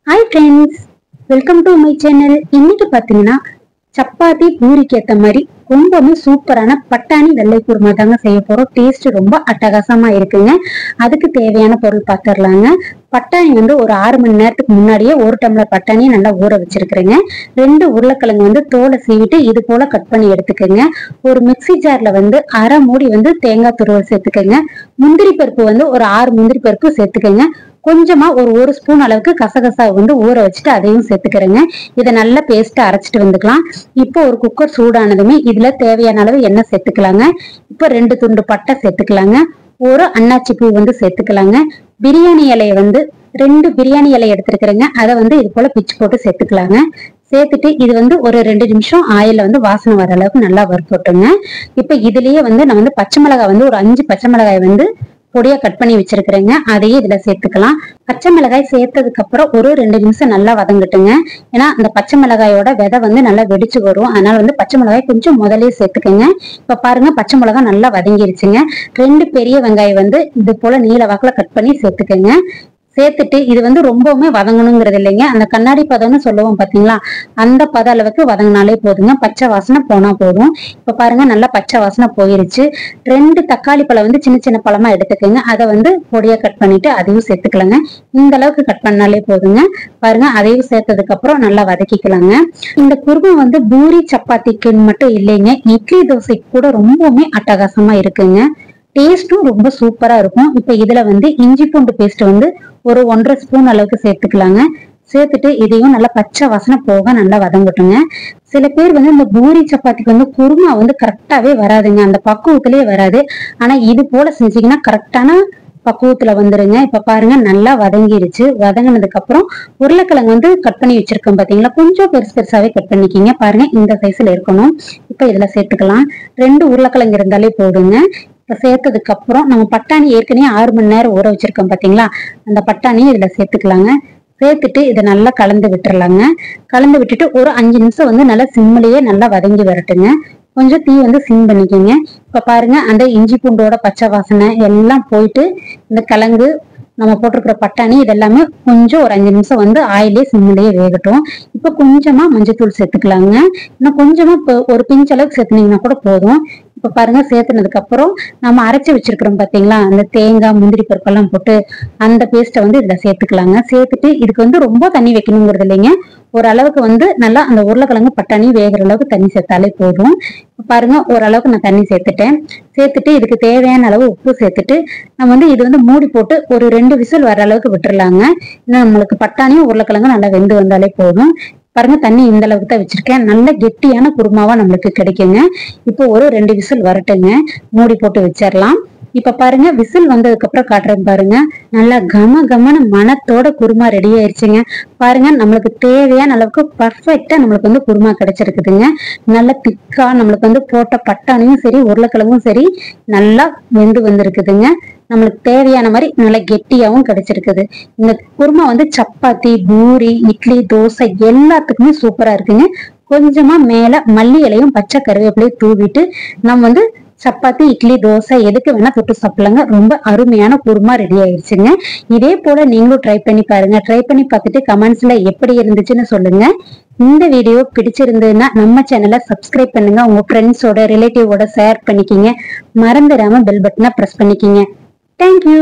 Hi friends, welcome to my channel. இன்னைக்கு பாத்தீங்கன்னா சப்பாத்தி பூரிக்கு ஏத்த மாதிரி ரொம்பவே சூப்பரான பட்டாணி வெள்ளை குருமா தாங்க செய்ய போறோம். டேஸ்ட் ரொம்ப அட்டகாசமா இருக்குங்க. அதுக்கு தேவையான பொருள் பாத்துடலாங்க. பட்டாணி ஒரு 6 மணி நேரத்துக்கு முன்னாடியே 1 டம்ளர் பட்டாணியை நல்லா ஊற வச்சிருக்கிறேங்க. 2 உருளைக்கிழங்கு தோலை சீவிட்டு இது போல கட் பண்ணி எடுத்துக்கோங்க. ஒரு மிக்சி ஜார்ல அரை மூடி தேங்காய் துருவல் சேர்த்துக்கோங்க. முந்திரி பருப்பு ஒரு 6 முந்திரி பருப்பு சேர்த்துக்கோங்க. கொஞ்சமா ஒரு ஸ்பூன் அளவுக்கு கசகசா ஊற வச்சுட்டு அதையும் சேர்த்துக்கிறேங்க. இதை நல்லா பேஸ்ட் அரைச்சிட்டு வந்துக்கலாம். இப்போ ஒரு குக்கர் சூடானதுமே இதுல தேவையான அளவு எண்ணெய் சேர்த்துக்கலாங்க. இப்போ 2 துண்டு பட்டை சேர்த்துக்கலாங்க. ஒரு அன்னாச்சி பூ சேர்த்துக்கலாங்க. பிரியாணி இலையை 2 பிரியாணி இலை எடுத்துருக்கிறேங்க. அதை இது போல பிச்சு போட்டு சேர்த்துக்கலாங்க. சேர்த்துட்டு இது ஒரு 2 நிமிஷம் ஆயில வாசனை வர அளவுக்கு நல்லா வறுத்துட்டுங்க. இப்ப இதுலயே நான் பச்சை மிளகாய் ஒரு 5 பச்சை மிளகாய் பொடியா கட் பண்ணி வச்சிருக்கிறேங்க. அதையே இதுல சேர்த்துக்கலாம். பச்சை மிளகாய் சேர்த்ததுக்கு அப்புறம் ஒரு 2 நிமிஷம் நல்லா வதங்கட்டுங்க. ஏன்னா அந்த பச்சை மிளகாயோட விதை நல்லா வெடிச்சு வரும். அதனால பச்சை மிளகாய் கொஞ்சம் முதலே சேர்த்துக்கங்க. இப்ப பாருங்க பச்சை மிளகாய் நல்லா வதங்கிருச்சுங்க. 2 பெரிய வெங்காயம் இது போல நீல வாக்குல கட் பண்ணி சேர்த்துக்கங்க. சேர்த்துட்டு இது ரொம்பவுமே வதங்கணுங்கிறது இல்லைங்க. அந்த கண்ணாடி பதம்னு சொல்லுவோம் பாத்தீங்களா, அந்த பத அளவுக்கு வதங்கினாலே போதுங்க. பச்சை வாசனை போனா போதும். இப்ப பாருங்க நல்லா பச்சை வாசனை போயிருச்சு. 2 தக்காளி பழம் சின்ன சின்ன பழமா எடுத்துக்கோங்க. அதை பொடியா கட் பண்ணிட்டு அதையும் சேர்த்துக்கலாங்க. இந்த அளவுக்கு கட் பண்ணாலே போதுங்க. பாருங்க அதையும் சேர்த்ததுக்கு அப்புறம் நல்லா வதக்கிக்கலாங்க. இந்த குருமா பூரி சப்பாத்திக்குன்னு மட்டும் இல்லைங்க, இட்லி தோசைக்கு கூட ரொம்பவுமே அட்டகாசமா இருக்குங்க. டேஸ்டும் ரொம்ப சூப்பரா இருக்கும். இப்ப இதுல இஞ்சி பூண்டு பேஸ்ட் ஒரு 1.5 ஸ்பூன் அளவுக்கு சேர்த்துக்கலாங்க. சேர்த்துட்டு இதையும் நல்லா பச்சை வாசனை போக நல்லா வதங்கட்டுங்க. சில பேர் இந்த பூரி சப்பாத்திக்கு குருமா கரெக்டாவே வராதுங்க, அந்த பக்குவத்திலேயே வராது. ஆனா இது போல செஞ்சீங்கன்னா கரெக்டான பக்குவத்துல வந்துருங்க. இப்ப பாருங்க நல்லா வதங்கிருச்சு. வதங்கினதுக்கு அப்புறம் உருளைக்கிழங்கு கட் பண்ணி வச்சிருக்கோம் பாத்தீங்களா, கொஞ்சம் பெருசு பெருசாவே கட் பண்ணிக்கிங்க. பாருங்க இந்த சைஸ்ல இருக்கணும். இப்ப இதுல சேர்த்துக்கலாம். 2 உருளைக்கிழங்கு இருந்தாலே போடுங்க. இப்ப சேர்த்ததுக்கு அப்புறம் நம்ம பட்டாணி ஏற்கனவே 6 மணி நேரம் ஊற வச்சிருக்கோம் பாத்தீங்களா, அந்த பட்டாணியை இதுல சேர்த்துக்கலாங்க. சேர்த்துட்டு இதை நல்லா கலந்து விட்டுறலாங்க. கலந்து விட்டுட்டு ஒரு 5 நிமிஷம் நல்லா சிம்மிலேயே நல்லா வதங்கி வரட்டுங்க. கொஞ்சம் தீ சிம் பண்ணிக்கோங்க. இப்ப பாருங்க அந்த இஞ்சி பூண்டோட பச்சை வாசனை எல்லாம் போயிட்டு இந்த கிழங்கு நம்ம போட்டிருக்கிற பட்டாணி இதெல்லாமே கொஞ்சம் ஒரு 5 நிமிஷம் ஆயிலே சிம்மிலேயே வேகட்டும். இப்ப கொஞ்சமா மஞ்சத்தூள் சேர்த்துக்கலாங்க. இன்னும் கொஞ்சமா ஒரு பிஞ்ச் அளவுக்கு சேர்த்துனீங்கன்னா கூட போதும். இப்ப பாருங்க சேர்த்துனதுக்கு அப்புறம் நம்ம அரைச்சி வச்சிருக்கிறோம் பாத்தீங்களா, அந்த தேங்காய் முந்திரி பருப்பெல்லாம் போட்டு அந்த பேஸ்ட்டை இதுல சேர்த்துக்கலாங்க. சேர்த்துட்டு இதுக்கு ரொம்ப தண்ணி வைக்கணுங்கிறது இல்லைங்க, ஓரளவுக்கு நல்லா அந்த உருளைக்கிழங்கு பட்டாணி வேகிற அளவுக்கு தண்ணி சேர்த்தாலே போதும். பாருங்க ஓரளவுக்கு நான் தண்ணி சேர்த்துட்டேன். சேர்த்துட்டு இதுக்கு தேவையான அளவு உப்பு சேர்த்துட்டு நம்ம இது மூடி போட்டு ஒரு 2 விசில் வர அளவுக்கு விட்டுறலாங்க. இன்னும் நம்மளுக்கு பட்டாணியும் உருளைக்கிழங்கு நல்லா வெந்து வந்தாலே போதும். பாருங்க தண்ணி இந்த அளவுக்கு தான் வச்சிருக்கேன். நல்ல கெட்டியான குருமாவா நம்மளுக்கு கிடைக்குங்க. இப்போ ஒரு 2 விசில் வரட்டுங்க. மூடி போட்டு வச்சிடலாம். இப்ப பாருங்க விசில் வந்ததுக்கு அப்புறம் காட்டுறேன் பாருங்க. நல்லா கம கமன மணத்தோட குருமா ரெடி ஆயிடுச்சுங்க. பாருங்க நம்மளுக்கு தேவையான அளவுக்கு பர்ஃபெக்டா நம்மளுக்கு குருமா கிடைச்சிருக்குதுங்க. நல்ல திக்கா நம்மளுக்கு போட்ட பட்டாணியும் சரி உருளைக்கிழங்கும் சரி நல்லா வெந்து வந்திருக்குதுங்க. நம்மளுக்கு தேவையான மாதிரி நல்லா கெட்டியாவும் கிடைச்சிருக்குது. இந்த குருமா சப்பாத்தி பூரி இட்லி தோசை எல்லாத்துக்குமே சூப்பரா இருக்குங்க. கொஞ்சமா மேல மல்லி இலையும் பச்சை கருவேப்பிலையும் தூவிட்டு நம்ம சப்பாத்தி இட்லி தோசை எதுக்கு வேணா தொட்டு சாப்பிடலாங்க. ரொம்ப அருமையான குருமா ரெடி ஆயிடுச்சுங்க. இதே போல நீங்களும் ட்ரை பண்ணி பாருங்க. ட்ரை பண்ணி பார்த்துட்டு கமெண்ட்ஸ்ல எப்படி இருந்துச்சுன்னு சொல்லுங்க. இந்த வீடியோ பிடிச்சிருந்ததுன்னா நம்ம சேனலை சப்ஸ்கிரைப் பண்ணுங்க. உங்க ஃப்ரெண்ட்ஸோட ரிலேட்டிவோட ஷேர் பண்ணிக்கிங்க. மறந்துடாம பெல் பட்டனை பிரஸ் பண்ணிக்கிங்க. Thank you.